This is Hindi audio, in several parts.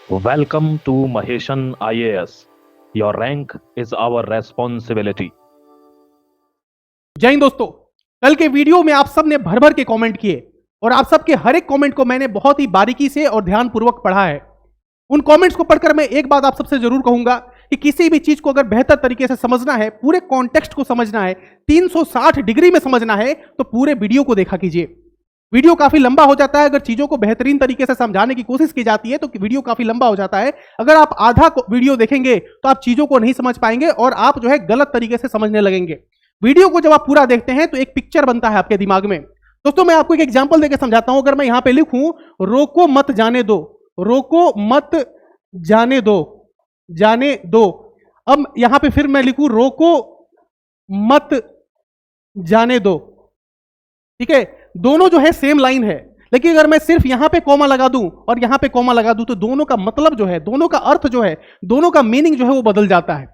Welcome to Maheshan IAS. Your rank is our responsibility. जय हिंद दोस्तों। कल के वीडियो में आप सब ने भर भर के कमेंट किए और आप सबके हर एक कमेंट को मैंने बहुत ही बारीकी से और ध्यानपूर्वक पढ़ा है। उन कमेंट्स को पढ़कर मैं एक बात आप सबसे जरूर कहूंगा कि किसी भी चीज को अगर बेहतर तरीके से समझना है, पूरे कॉन्टेक्स्ट को समझना है, 360 डिग्री में समझना है, तो पूरे वीडियो को देखा कीजिए। वीडियो काफी लंबा हो जाता है अगर चीजों को बेहतरीन तरीके से समझाने की कोशिश की जाती है, तो वीडियो काफी लंबा हो जाता है। अगर आप आधा वीडियो देखेंगे तो आप चीजों को नहीं समझ पाएंगे और आप जो है गलत तरीके से समझने लगेंगे। वीडियो को जब आप पूरा देखते हैं तो एक पिक्चर बनता है आपके दिमाग में। दोस्तों मैं आपको एक एग्जांपल देकर समझाता हूं। अगर मैं यहां पे लिखूं रोको मत जाने दो, रोको मत जाने दो, जाने दो। अब यहां पे फिर मैं लिखूं रोको मत जाने दो, ठीक है। दोनों जो है सेम लाइन है, लेकिन अगर मैं सिर्फ यहां पे कॉमा लगा दूं और यहां पे कॉमा लगा दूं तो दोनों का मतलब जो है, दोनों का अर्थ जो है, दोनों का मीनिंग जो है वो बदल जाता है।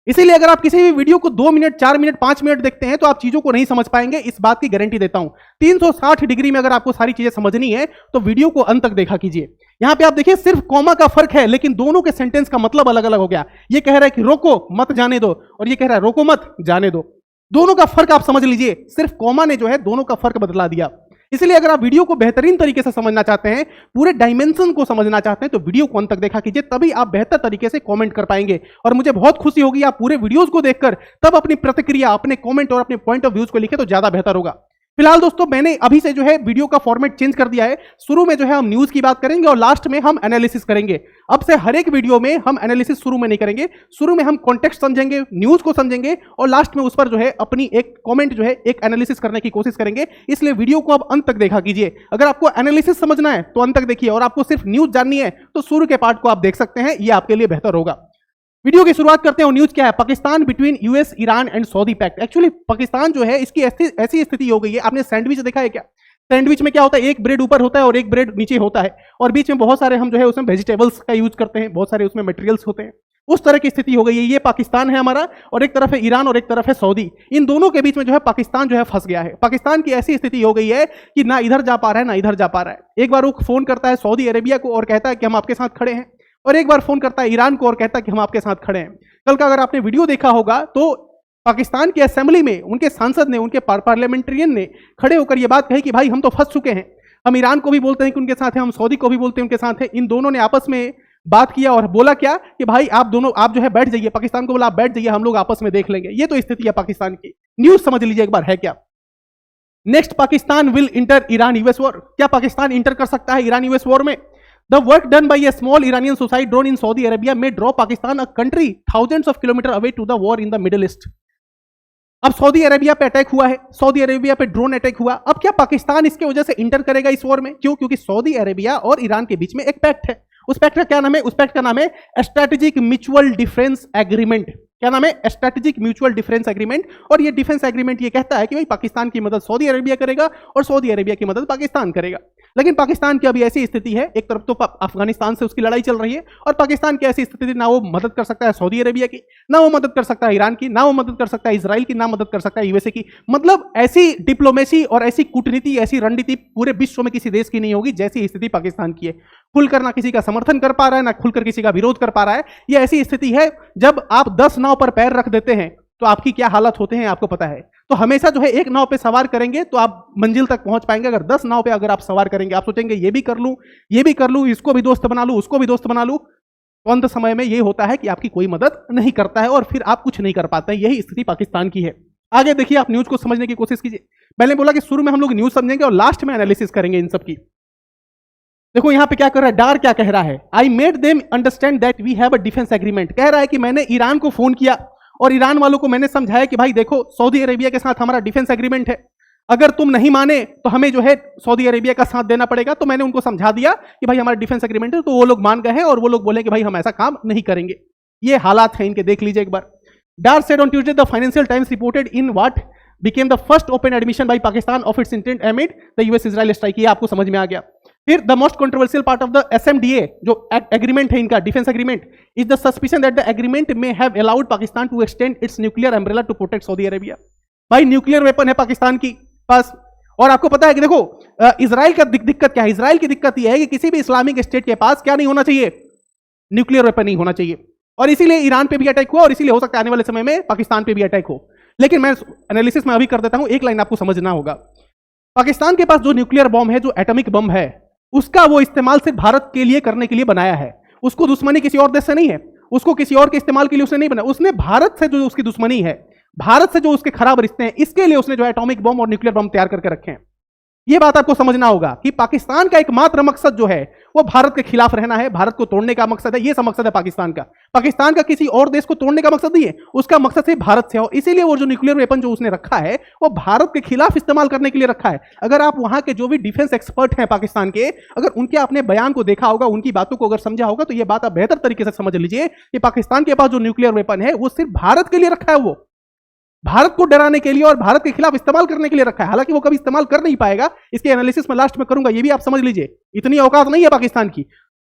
इसीलिए अगर आप किसी भी वीडियो को 2 मिनट, 4 मिनट, 5 मिनट देखते हैं तो आप चीजों को नहीं समझ पाएंगे, इस बात की गारंटी देता हूं। 360 डिग्री में अगर आपको सारी चीजें समझनी है तो वीडियो को अंत तक देखा कीजिए। यहां पे आप देखिए सिर्फ कॉमा का फर्क है, लेकिन दोनों के सेंटेंस का मतलब अलग अलग हो गया। ये कह रहा है कि रोको मत जाने दो और ये कह रहा है रोको मत जाने दो। दोनों का फर्क आप समझ लीजिए, सिर्फ कॉमा ने जो है दोनों का फर्क बदला दिया। इसलिए अगर आप वीडियो को बेहतरीन तरीके से समझना चाहते हैं, पूरे डायमेंशन को समझना चाहते हैं, तो वीडियो को अंत तक देखा कीजिए, तभी आप बेहतर तरीके से कमेंट कर पाएंगे। और मुझे बहुत खुशी होगी आप पूरे वीडियोस को देखकर तब अपनी प्रतिक्रिया, अपने कमेंट और अपने पॉइंट ऑफ व्यूज को लिखे तो ज्यादा बेहतर होगा। फिलहाल दोस्तों मैंने अभी से जो है वीडियो का फॉर्मेट चेंज कर दिया है। शुरू में जो है हम न्यूज की बात करेंगे और लास्ट में हम एनालिसिस करेंगे। अब से हर एक वीडियो में हम एनालिसिस शुरू में नहीं करेंगे, शुरू में हम कॉन्टेक्स्ट समझेंगे, न्यूज को समझेंगे और लास्ट में उस पर जो है अपनी एक कमेंट जो है, एक एनालिसिस करने की कोशिश करेंगे। इसलिए वीडियो को अब अंत तक देखा कीजिए। अगर आपको एनालिसिस समझना है तो अंत तक देखिए, और आपको सिर्फ न्यूज जाननी है तो शुरू के पार्ट को आप देख सकते हैं, ये आपके लिए बेहतर होगा। वीडियो की शुरुआत करते हैं। न्यूज क्या है? Pakistan between US, Iran and Saudi pact. Actually Pakistan जो है इसकी ऐसी स्थिति हो गई है। आपने सैंडविच देखा है क्या? सैंडविच में क्या होता है, एक ब्रेड ऊपर होता है और एक ब्रेड नीचे होता है, और बीच में बहुत सारे हम जो है उसमें वेजिटेबल्स का यूज करते हैं, बहुत सारे उसमें मटेरियल्स होते हैं। उस तरह की स्थिति हो गई है। ये पाकिस्तान है हमारा, और एक तरफ है ईरान और एक तरफ है सऊदी। इन दोनों के बीच में जो है पाकिस्तान जो है फंस गया है। पाकिस्तान की ऐसी स्थिति हो गई है कि ना इधर जा पा रहा है ना इधर जा पा रहा है। एक बार वो फोन करता है सऊदी अरेबिया को और कहता है कि हम आपके साथ खड़े हैं, और एक बार फोन करता है ईरान को और कहता है कि हम आपके साथ खड़े हैं। कल का अगर आपने वीडियो देखा होगा तो पाकिस्तान की असेंबली में उनके सांसद ने, उनके पार्लियामेंटेरियन ने खड़े होकर यह बात कही कि भाई हम तो फंस चुके हैं। हम ईरान को भी बोलते हैं कि उनके साथ हैं, हम सऊदी को भी बोलते हैं उनके साथ हैं। इन दोनों ने आपस में बात किया और बोला क्या कि भाई आप दोनों, आप जो है बैठ जाइए। पाकिस्तान को बोला आप बैठ जाइए, हम लोग आपस में देख लेंगे। ये तो स्थिति है पाकिस्तान की। न्यूज समझ लीजिए एक बार है क्या। Next, Pakistan will inter Iran US war. क्या पाकिस्तान इंटर कर सकता है ईरान यूएस वॉर में? The work done by a small Iranian suicide drone in Saudi Arabia may draw Pakistan, a country thousands of kilometers away, to the war in the Middle East. अब सऊदी अरेबिया पे अटैक हुआ है, सऊदी अरेबिया पे ड्रोन अटैक हुआ। अब क्या पाकिस्तान इसके वजह से इंटर करेगा इस वॉर में? क्यों? क्योंकि सऊदी अरेबिया और ईरान के बीच में एक पैक्ट है। उस पैक्ट का क्या नाम है? उस पैक्ट का नाम है स्ट्रेटेजिक म्यूचुअल डिफेंस एग्रीमेंट। क्या नाम है? Strategic mutual defence agreement. और ये डिफेंस एग्रीमेंट ये कहता है कि भाई पाकिस्तान की मदद सऊदी अरेबिया करेगा और सऊदी अरेबिया की मदद पाकिस्तान करेगा। लेकिन पाकिस्तान की अभी ऐसी स्थिति है, एक तरफ तो अफगानिस्तान से उसकी लड़ाई चल रही है, और पाकिस्तान की ऐसी स्थिति ना वो मदद कर सकता है सऊदी अरेबिया की, ना वो मदद कर सकता है ईरान की, ना वो मदद कर सकता है इजराइल की, ना मदद कर सकता है यूएसए की। मतलब ऐसी डिप्लोमेसी और ऐसी कूटनीति, ऐसी रणनीति पूरे विश्व में किसी देश की नहीं होगी जैसी स्थिति पाकिस्तान की है। खुलकर ना किसी का समर्थन कर पा रहा है, ना खुलकर किसी का विरोध कर पा रहा है। ये ऐसी स्थिति है जब आप 10 नाव पर पैर रख देते हैं तो आपकी क्या हालत होते हैं आपको पता है। तो हमेशा जो है एक नाव पे सवार करेंगे तो आप मंजिल तक पहुंच पाएंगे। अगर 10 नाव पे अगर आप सवार करेंगे, आप सोचेंगे ये भी कर लूं, ये भी कर लूं, इसको भी दोस्त बना लूं, उसको भी दोस्त बना लूं, तो अंत समय में ये होता है कि आपकी कोई मदद नहीं करता है और फिर आप कुछ नहीं कर पाते हैं। यही स्थिति पाकिस्तान की है। आगे देखिए, आप न्यूज को समझने की कोशिश कीजिए। मैंने बोला कि शुरू में हम लोग न्यूज समझेंगे और लास्ट में एनालिसिस करेंगे इन सब की। देखो यहां पे क्या कर रहा है, डार क्या कह रहा है, I made them understand that we have a defence agreement. कह रहा है कि मैंने ईरान को फोन किया और ईरान वालों को मैंने समझाया कि भाई देखो सऊदी अरेबिया के साथ हमारा डिफेंस एग्रीमेंट है, अगर तुम नहीं माने तो हमें जो है सऊदी अरेबिया का साथ देना पड़ेगा। तो मैंने उनको समझा दिया कि भाई हमारा डिफेंस एग्रीमेंट है, तो वो लोग मान गए हैं और वो लोग बोले कि भाई हम ऐसा काम नहीं करेंगे। ये हालात हैं इनके, देख लीजिए एक बार। Dar said on Tuesday the Financial Times reported in what became the first open admission by Pakistan of its intent amid the US-Israel strike। ये आपको समझ में आ गया। फिर the most controversial part of the SMDA जो एग्रीमेंट है इनका, defence agreement, is the suspicion that the agreement में have allowed Pakistan to extend its nuclear umbrella to protect Saudi Arabia. भाई न्यूक्लियर वेपन है पाकिस्तान की पास, और आपको पता है कि देखो इजराइल का दिक्कत क्या है? इजराइल की दिक्कत यह है कि किसी भी इस्लामिक स्टेट के पास क्या नहीं होना चाहिए, न्यूक्लियर वेपन नहीं होना चाहिए। और इसीलिए ईरान पे भी अटैक हुआ और इसीलिए हो सकता है आने वाले समय में पाकिस्तान पे भी अटैक हो। लेकिन मैं एनालिसिस में अभी कर देता हूं, एक लाइन आपको समझना होगा। पाकिस्तान के पास जो न्यूक्लियर बम है, जो एटॉमिक बम है, उसका वो इस्तेमाल सिर्फ भारत के लिए करने के लिए बनाया है। उसको दुश्मनी किसी और देश से नहीं है, उसको किसी और के इस्तेमाल के लिए उसने नहीं बनाया। उसने भारत से जो उसकी दुश्मनी है, भारत से जो उसके खराब रिश्ते हैं, इसके लिए उसने जो एटॉमिक बम और न्यूक्लियर बम तैयार करके रखे हैं। यह बात आपको समझना होगा कि पाकिस्तान का एकमात्र मकसद जो है वो भारत के खिलाफ रहना है, भारत को तोड़ने का मकसद है। यह सब मकसद है पाकिस्तान का। पाकिस्तान का किसी और देश को तोड़ने का मकसद नहीं है, उसका मकसद सिर्फ भारत से हो। इसीलिए वो जो न्यूक्लियर वेपन जो उसने रखा है वो भारत के खिलाफ इस्तेमाल करने के लिए रखा है। अगर आप वहां के जो भी डिफेंस एक्सपर्ट हैं पाकिस्तान के, अगर उनके आपने बयान को देखा होगा, उनकी बातों को अगर समझा होगा, तो यह बात आप बेहतर तरीके से समझ लीजिए कि पाकिस्तान के पास जो न्यूक्लियर वेपन है वो सिर्फ भारत के लिए रखा है। वो भारत को डराने के लिए और भारत के खिलाफ इस्तेमाल करने के लिए रखा है। हालांकि वो कभी इस्तेमाल कर नहीं पाएगा, इसके एनालिसिस में लास्ट में करूंगा, ये भी आप समझ लीजिए। इतनी औकात नहीं है पाकिस्तान की।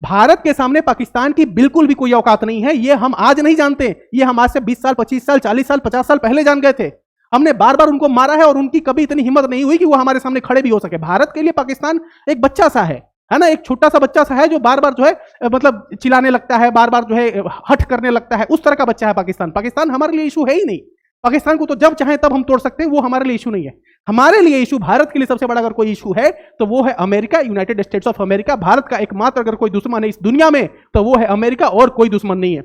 भारत के सामने पाकिस्तान की बिल्कुल भी कोई औकात नहीं है। ये हम आज नहीं जानते, ये हम आज से 20 साल, 25 साल, 40 साल, 50 साल पहले जान गए थे। हमने बार बार उनको मारा है और उनकी कभी इतनी हिम्मत नहीं हुई कि वो हमारे सामने खड़े भी हो सके। भारत के लिए पाकिस्तान एक बच्चा सा है ना, एक छोटा सा बच्चा सा है जो बार बार जो है मतलब चिल्लाने लगता है, बार बार जो है हट करने लगता है। उस तरह का बच्चा है पाकिस्तान। पाकिस्तान हमारे लिए इशू है ही नहीं। पाकिस्तान को तो जब चाहे तब हम तोड़ सकते हैं, वो हमारे लिए इशू नहीं है। हमारे लिए इशू, भारत के लिए सबसे बड़ा अगर कोई इशू है तो वो है America, United states of America. Bharat का एकमात्र अगर कोई दुश्मन है इस दुनिया में तो वो है अमेरिका, और कोई दुश्मन नहीं है।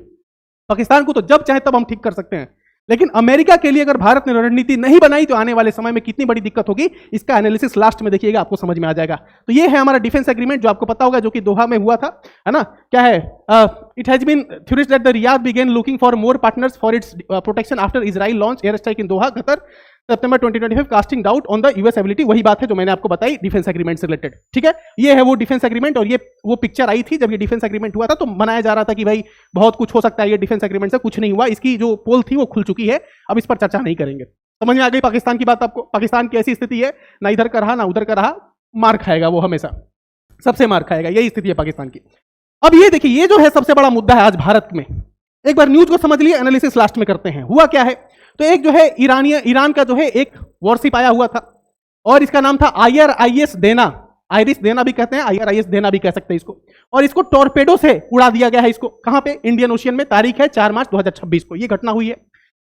पाकिस्तान को तो जब चाहे तब हम ठीक कर सकते हैं, लेकिन अमेरिका के लिए अगर भारत ने रणनीति नहीं बनाई तो आने वाले समय में कितनी बड़ी दिक्कत होगी, इसका एनालिसिस लास्ट में देखिएगा, आपको समझ में आ जाएगा। तो ये है हमारा डिफेंस एग्रीमेंट जो आपको पता होगा, जो कि दोहा में हुआ था, है ना। क्या है? It has been theories that the Riyadh began looking for more partners for its protection after Israel launch air strike in Doha, Qatar, September 2025, casting doubt on the US ability. वही बात है जो मैंने आपको बताई डिफेंस एग्रीमेंट से रिलेटेड। ठीक है, ये है वो डिफेंस एग्रीमेंट। और ये वो पिक्चर आई थी जब ये डिफेंस एग्रीमेंट हुआ था, तो बनाया जा रहा था कि भाई बहुत कुछ हो सकता है, ये डिफेंस एग्रीमेंट से कुछ नहीं हुआ। इसकी जो पोल थी वो खुल चुकी है, अब इस पर चर्चा नहीं करेंगे। समझ में आ गई पाकिस्तान की बात आपको? पाकिस्तान की ऐसी स्थिति है, ना इधर का रहा ना उधर का रहा, मार खाएगा वो, हमेशा सबसे मार खाएगा। यही स्थिति है पाकिस्तान की। अब ये देखिए, ये जो है सबसे बड़ा मुद्दा है आज भारत में। एक बार न्यूज को समझ लिए, एनालिसिस लास्ट में करते हैं। हुआ क्या है? तो एक जो है ईरान का जो है एक वॉरशिप आया हुआ था और इसका नाम था IRIS देना। आइरिस देना भी कहते हैं, IRIS देना भी कह सकते हैं इसको। और इसको टॉर्पेडो से उड़ा दिया गया है। इसको कहां पे? इंडियन ओशियन में। तारीख है 4 मार्च 2026 को ये घटना हुई है।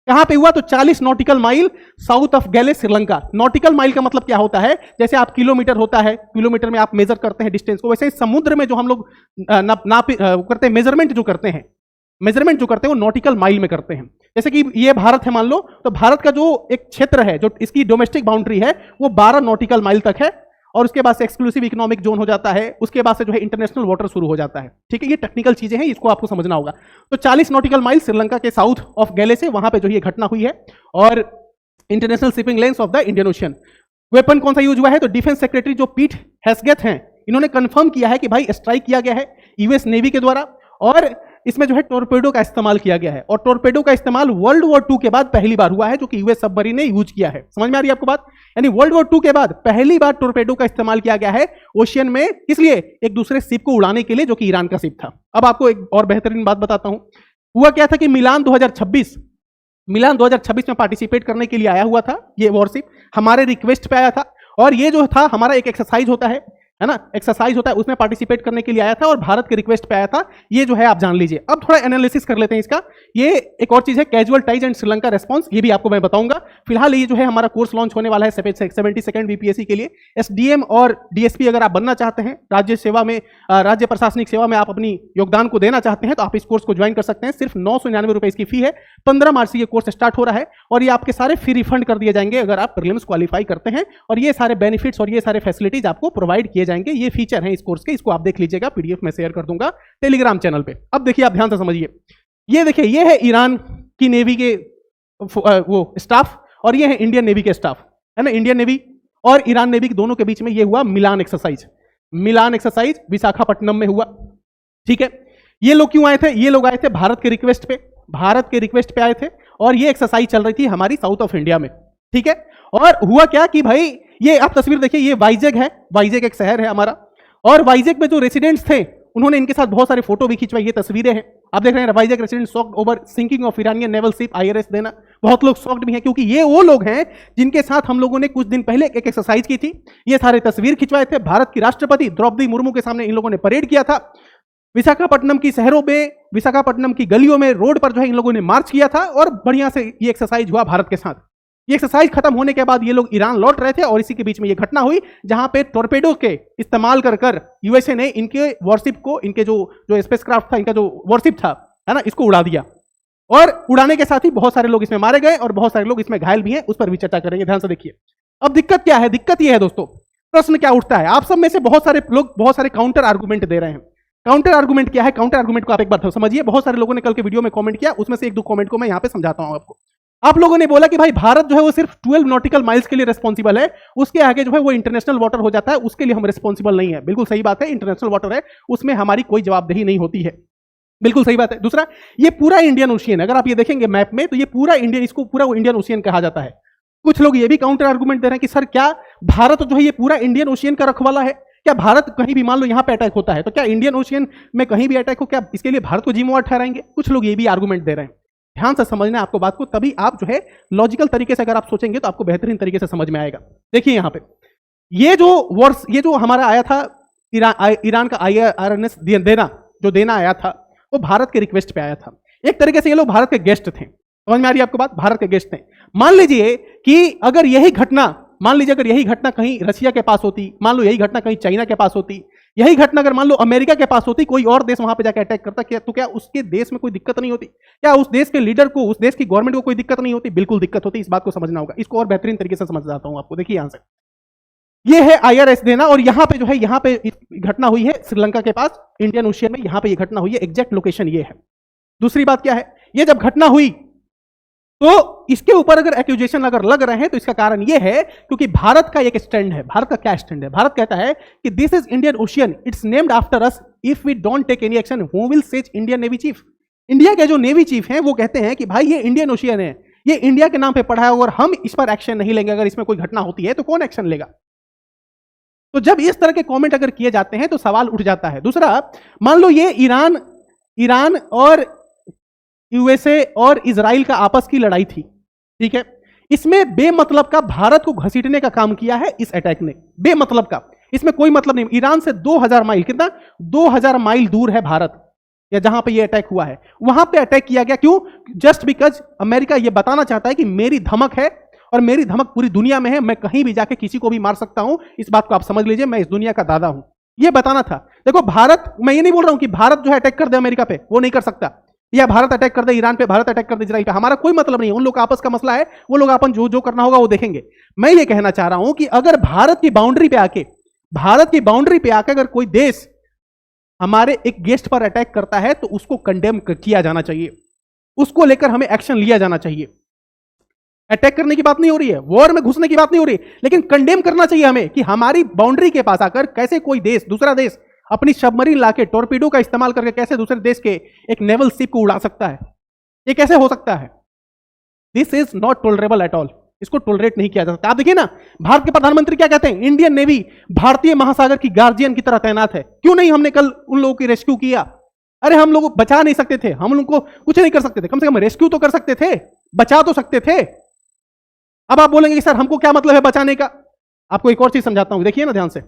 कहां पे हुआ? तो 40 नॉटिकल माइल साउथ ऑफ गैले, श्रीलंका। नॉटिकल माइल का मतलब क्या होता है? जैसे आप किलोमीटर होता है, किलोमीटर में आप मेजर करते हैं डिस्टेंस को, वैसे समुद्र में जो हम लोग करते हैं, मेजरमेंट जो करते हैं वो नॉटिकल माइल में करते हैं। जैसे कि ये भारत है मान लो, तो भारत का जो एक क्षेत्र है, जो इसकी डोमेस्टिक बाउंड्री है, वो 12 नॉटिकल माइल तक है। और उसके बाद से एक्सक्लूसिव इकोनॉमिक जोन हो जाता है, उसके बाद से जो है इंटरनेशनल वाटर शुरू हो जाता है। ठीक है, ये टेक्निकल चीजें हैं, इसको आपको समझना होगा। तो 40 नॉटिकल माइल श्रीलंका के साउथ ऑफ गैले से, वहां पे जो ये घटना हुई है। और international shipping lens of the Indian ocean. Weapon कौन सा यूज हुआ है? तो डिफेंस सेक्रेटरी जो पीट हेग्सेथ हैं, इन्होंने कंफर्म किया है कि भाई स्ट्राइक किया गया है यूएस नेवी के द्वारा, और इसमें जो है टॉर्पेडो का इस्तेमाल किया गया है। और टॉर्पेडो का इस्तेमाल वर्ल्ड वॉर 2 के बाद पहली बार हुआ है, जो कि यूएस सबमरीन ने यूज किया है। समझ में आ रही है आपको बात? यानी वर्ल्ड वॉर 2 के बाद पहली बार टॉर्पेडो का इस्तेमाल किया गया है ओशियन में। इसलिए एक दूसरे शिप को उड़ाने के लिए, जो कि ईरान का शिप था। अब आपको एक और बेहतरीन बात बताता हूं। हुआ क्या था कि मिलान 2026 में पार्टिसिपेट करने के लिए आया हुआ था ये वॉरशिप, हमारे रिक्वेस्ट पे आया था। और ये जो था हमारा एक एक्सरसाइज होता है ना, एक्सरसाइज होता है, उसमें पार्टिसिपेट करने के लिए आया था और भारत के रिक्वेस्ट पे आया था। ये जो है आप जान लीजिए। अब थोड़ा एनालिसिस कर लेते हैं इसका। ये एक और चीज है, casual ties and Sri Lanka response, ये भी आपको मैं बताऊंगा। फिलहाल ये जो है हमारा कोर्स लॉन्च होने वाला है 72nd बीपीएससी के लिए। SDM और DSP अगर आप बनना चाहते हैं, राज्य सेवा में, राज्य प्रशासनिक सेवा में आप अपनी योगदान को देना चाहते हैं, तो आप इस कोर्स को ज्वाइन कर सकते हैं। सिर्फ 999 रुपए इसकी फी है। 15 मार्च से ये कोर्स स्टार्ट हो रहा है और ये आपके सारे फी रिफंड कर दिए जाएंगे अगर आप प्रीलिम्स क्वालिफाई करते हैं। और ये सारे बेनिफिट्स और ये सारे फैसिलिटीज आपको प्रोवाइड किए जाएंगे। ये फीचर है इस कोर्स के, इसको आप देख लीजिएगा, PDF में शेयर कर दूंगा टेलीग्राम चैनल पे। अब देखिए, आप ध्यान से समझिए। ये देखिए, ये है ईरान की नेवी के वो स्टाफ और ये है इंडियन नेवी के स्टाफ, है ना। इंडियन नेवी और ईरान नेवी दोनों के बीच में ये हुआ मिलान एक्सरसाइज विशाखापट्टनम में हुआ। ठीक है, ये लोग क्यों आए थे? ये लोग आए थे भारत के रिक्वेस्ट पे आए थे और ये एक्सरसाइज चल रही थी हमारी साउथ ऑफ इंडिया में। ठीक है, और हुआ क्या कि भाई ये आप तस्वीर देखिए, ये वाइजैग है, वाइजैग एक शहर है हमारा। और वाइजैग में जो रेसिडेंट्स थे उन्होंने इनके साथ बहुत सारे फोटो भी खिंचवाई। ये तस्वीरें हैं, आप देख रहे हैं। Vizag resident shocked over sinking of Iranian naval ship IRS Dena. बहुत लोग शॉक्ड भी हैं क्योंकि ये वो लोग हैं जिनके साथ हम लोगों ने कुछ दिन पहले एक एक्सरसाइज की थी। ये सारे तस्वीर खिंचवाए थे। भारत की राष्ट्रपति द्रौपदी मुर्मू के सामने इन लोगों ने परेड किया था। विशाखापट्टनम की शहरों में, विशाखापट्टनम की गलियों में, रोड पर जो है इन लोगों ने मार्च किया था और बढ़िया से ये एक्सरसाइज हुआ भारत के साथ। ये एक्सरसाइज खत्म होने के बाद ये लोग ईरान लौट रहे थे और इसी के बीच में ये घटना हुई जहां पे टॉर्पेडो के इस्तेमाल कर यूएसए ने इनके वॉरशिप को, इनके जो स्पेसक्राफ्ट था, इनका जो वॉरशिप था, है ना, इसको उड़ा दिया। और उड़ाने के साथ ही बहुत सारे लोग इसमें मारे गए और बहुत सारे लोग इसमें घायल भी हैं। उस पर भी चर्चा करेंगे, ध्यान से देखिए। अब दिक्कत क्या है? दिक्कत यह है दोस्तों, प्रश्न क्या उठता है, आप सब में से बहुत सारे लोग बहुत सारे काउंटर आर्गुमेंट दे रहे हैं। काउंटर आर्गुमेंट क्या है? काउंटर आर्गुमेंट को आप एक बार समझिए। बहुत सारे लोगों ने कल के वीडियो में कमेंट किया, उसमें से एक दो कमेंट को मैं यहां पे समझाता हूं आपको। आप लोगों ने बोला कि भाई भारत जो है वो सिर्फ 12 नॉटिकल माइल्स के लिए रिस्पॉन्सिबल है, उसके आगे जो है वो इंटरनेशनल वाटर हो जाता है, उसके लिए हम रिस्पॉन्सिबल नहीं है। बिल्कुल सही बात है, इंटरनेशनल वाटर है, उसमें हमारी कोई जवाबदेही नहीं होती है, बिल्कुल सही बात है। दूसरा, ये पूरा इंडियन ओशियन, अगर आप ये देखेंगे मैप में तो ये पूरा इंडियन, इसको पूरा इंडियन ओशियन कहा जाता है। कुछ लोग ये भी काउंटर आर्गुमेंट दे रहे हैं कि सर क्या भारत जो है ये पूरा इंडियन ओशियन का रखवाला है? क्या भारत कहीं भी मान लो यहां पे अटैक होता है तो क्या इंडियन ओशियन में कहीं भी अटैक हो, क्या इसके लिए भारत को जिम्मेवार ठहराएंगे? कुछ लोग ये भी आर्गुमेंट दे रहे हैं। ध्यान से समझना है आपको बात को, तभी आप जो है लॉजिकल तरीके से अगर आप सोचेंगे तो आपको बेहतरीन तरीके से समझ में आएगा। देखिए यहां पे ये जो हमारा आया था ईरान का IRNS देना आया था, वो भारत के रिक्वेस्ट पे आया था। एक तरीके से ये लोग भारत के गेस्ट थे। समझ में आ रही है आपको बात? भारत के गेस्ट थे। मान लीजिए कि अगर यही घटना कहीं रशिया के पास होती, मान लो यही घटना कहीं चाइना के पास होती, यही घटना अगर मान लो अमेरिका के पास होती, कोई और देश वहां पे जाकर अटैक करता, क्या तो क्या उसके देश में कोई दिक्कत नहीं होती? क्या उस देश के लीडर को, उस देश की गवर्नमेंट को कोई दिक्कत नहीं होती? बिल्कुल दिक्कत होती। इस बात को समझना होगा। इसको और बेहतरीन तरीके से समझ जाता हूं आपको। देखिए यहां से ये है IRS देना, और यहां पे जो है यहां पे घटना हुई है श्रीलंका के पास, इंडियन ओशियन में, यहां पे ये घटना हुई है। एग्जैक्ट लोकेशन ये है। दूसरी बात क्या है, ये जब घटना हुई तो इसके ऊपर अगर एक्यूजेशन अगर लग रहे हैं तो इसका कारण यह है क्योंकि भारत का एक स्टैंड है। भारत का क्या स्टैंड है? भारत कहता है कि this is Indian Ocean, it's named after us, if we don't take any action who will says Indian Navy chief. India के जो नेवी चीफ हैं वो कहते हैं कि भाई ये इंडियन ओशियन है, ये इंडिया के नाम पे पड़ा है और हम इस पर एक्शन नहीं लेंगे। अगर इसमें कोई घटना होती है तो कौन एक्शन लेगा? तो जब इस तरह के कमेंट अगर किए जाते हैं तो सवाल उठ जाता है। दूसरा, मान लो ये ईरान और यूएसए और इजराइल का आपस की लड़ाई थी, ठीक है? इसमें बेमतलब का भारत को घसीटने का काम किया है इस अटैक ने, बेमतलब का, इसमें कोई मतलब नहीं। ईरान से 2000 माइल, कितना 2000 माइल दूर है भारत, या जहां पे ये अटैक हुआ है वहां पे अटैक किया गया। क्यों? जस्ट बिकॉज अमेरिका ये बताना चाहता है कि मेरी धमक है और मेरी धमक पूरी दुनिया में है, मैं कहीं भी जाके किसी को भी मार सकता हूं। इस बात को आप समझ लीजिए, मैं इस दुनिया का दादा हूं, ये बताना था। देखो भारत, मैं ये नहीं बोल रहा हूं कि भारत जो है अटैक कर दे अमेरिका पे, वो नहीं कर सकता, या भारत अटैक कर दे ईरान पे, भारत अटैक कर दे इजराइल पे, हमारा कोई मतलब नहीं है। उन लोग का आपस का मसला है, वो लोग अपन जो करना होगा वो देखेंगे। मैं ये कहना चाह रहा हूं कि अगर भारत की बाउंड्री पे आके अगर कोई देश हमारे एक गेस्ट पर अटैक करता है तो उसको कंडेम किया जाना चाहिए, उसको लेकर हमें एक्शन लिया जाना चाहिए। अटैक करने की बात नहीं हो रही है, वॉर में घुसने की बात नहीं हो रही, लेकिन कंडेम करना चाहिए हमें कि हमारी बाउंड्री के पास आकर कैसे कोई देश, दूसरा देश अपनी सबमरीन लाके टॉर्पीडो का इस्तेमाल करके कैसे दूसरे देश के एक नेवल शिप को उड़ा सकता है? ये कैसे हो सकता है? This is not tolerable at all. इसको टॉलरेट नहीं किया जा सकता। आप देखिए ना, भारत के प्रधानमंत्री क्या कहते हैं, इंडियन नेवी भारतीय महासागर की गार्जियन की तरह तैनात है। क्यों नहीं हमने कल उन लोगों की रेस्क्यू किया? अरे हम लोग बचा नहीं सकते थे, हम लोग को कुछ नहीं कर सकते थे, कम से कम रेस्क्यू तो कर सकते थे, बचा तो सकते थे। अब आप बोलेंगे कि सर हमको क्या मतलब है बचाने का? आपको एक और चीज समझाता हूं, देखिए ना ध्यान से।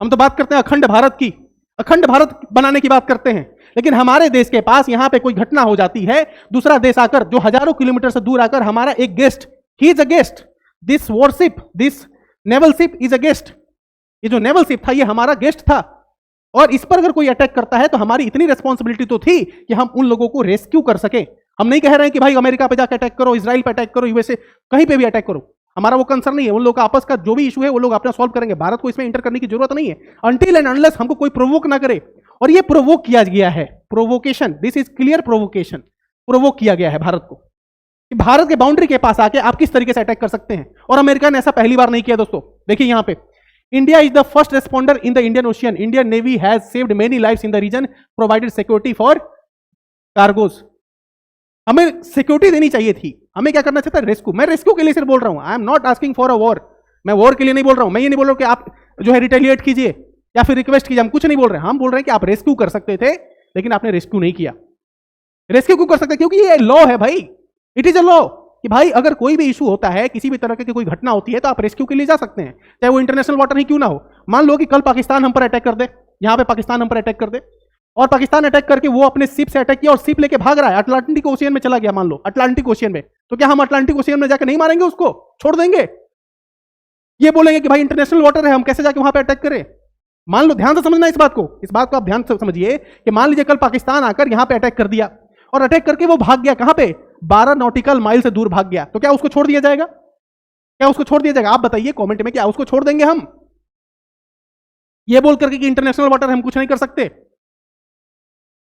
हम तो बात करते हैं अखंड भारत की, अखंड भारत बनाने की बात करते हैं, लेकिन हमारे देश के पास यहां पे कोई घटना हो जाती है, दूसरा देश आकर जो हजारों किलोमीटर से दूर आकर हमारा एक guest, he is a guest, this worship, this naval ship is a guest, ये जो नेवल शिप था ये हमारा गेस्ट था, और इस पर अगर कोई अटैक करता है तो हमारी इतनी रिस्पॉन्सिबिलिटी तो थी कि हम उन लोगों को रेस्क्यू कर सके। हम नहीं कह रहे हैं कि भाई अमेरिका पे जाकर अटैक करो, इजराइल पे अटैक करो, यूएसए कहीं पे भी अटैक करो, हमारा वो कंसर्न नहीं है। उन लोगों का आपस का जो भी इशू है वो लोग अपना सॉल्व करेंगे, भारत को इसमें इंटर करने की जरूरत नहीं है, अनटिल एंड अनलेस हमको कोई प्रोवोक ना करे। और ये प्रोवोक किया गया है, provocation, this is clear provocation, provoke किया गया है भारत को कि भारत के बाउंड्री के पास आके आप किस तरीके से अटैक कर सकते हैं। और अमेरिका ने ऐसा पहली बार नहीं किया दोस्तों। देखिए यहां पे, India is the first responder in the Indian Ocean, Indian Navy has saved many lives in the region, provided security for cargos. हमें सिक्योरिटी देनी चाहिए थी, हमें क्या करना चाहिए था, रेस्क्यू। मैं रेस्क्यू के लिए सिर्फ बोल रहा हूं, I am not asking for a war, मैं वॉर के लिए नहीं बोल रहा हूं। मैं ये नहीं बोल रहा हूं कि आप जो है रिटेलिएट कीजिए या फिर रिक्वेस्ट कीजिए, हम कुछ नहीं बोल रहे हैं। हम बोल रहे हैं कि आप रेस्क्यू कर सकते थे, लेकिन आपने रेस्क्यू नहीं किया। रेस्क्यू क्यों कर सकते? क्योंकि ये लॉ है भाई, इट इज अ लॉ कि भाई अगर कोई भी इशू होता है, किसी भी तरह की कोई घटना होती है तो आप रेस्क्यू के लिए जा सकते हैं, चाहे वो इंटरनेशनल वाटर ही क्यों ना हो। मान लो कि कल पाकिस्तान हम पर अटैक कर दे, यहां पे पाकिस्तान हम पर अटैक कर दे, और पाकिस्तान अटैक करके वो अपने शिप से अटैक किया और शिप लेके भाग रहा है, अटलांटिक ओशियन में चला गया, मान लो अटलांटिक ओशियन में, तो क्या हम अटलांटिक ओशियन में जाकर नहीं मारेंगे उसको, छोड़ देंगे? ये बोलेंगे कि भाई इंटरनेशनल वाटर है, हम कैसे जाके वहां पे अटैक करें? मान लो, ध्यान से समझना इस बात को आप ध्यान से समझिए कि मान लीजिए कल पाकिस्तान आकर यहां पे अटैक कर दिया और अटैक करके वो भाग गया, कहां पे? 12 नॉटिकल माइल से दूर भाग गया, तो क्या उसको छोड़ दिया जाएगा? क्या उसको छोड़ दिया जाएगा? आप बताइए कमेंट में, क्या उसको छोड़ देंगे हम? ये बोल करके कि इंटरनेशनल वाटर हम कुछ नहीं कर सकते।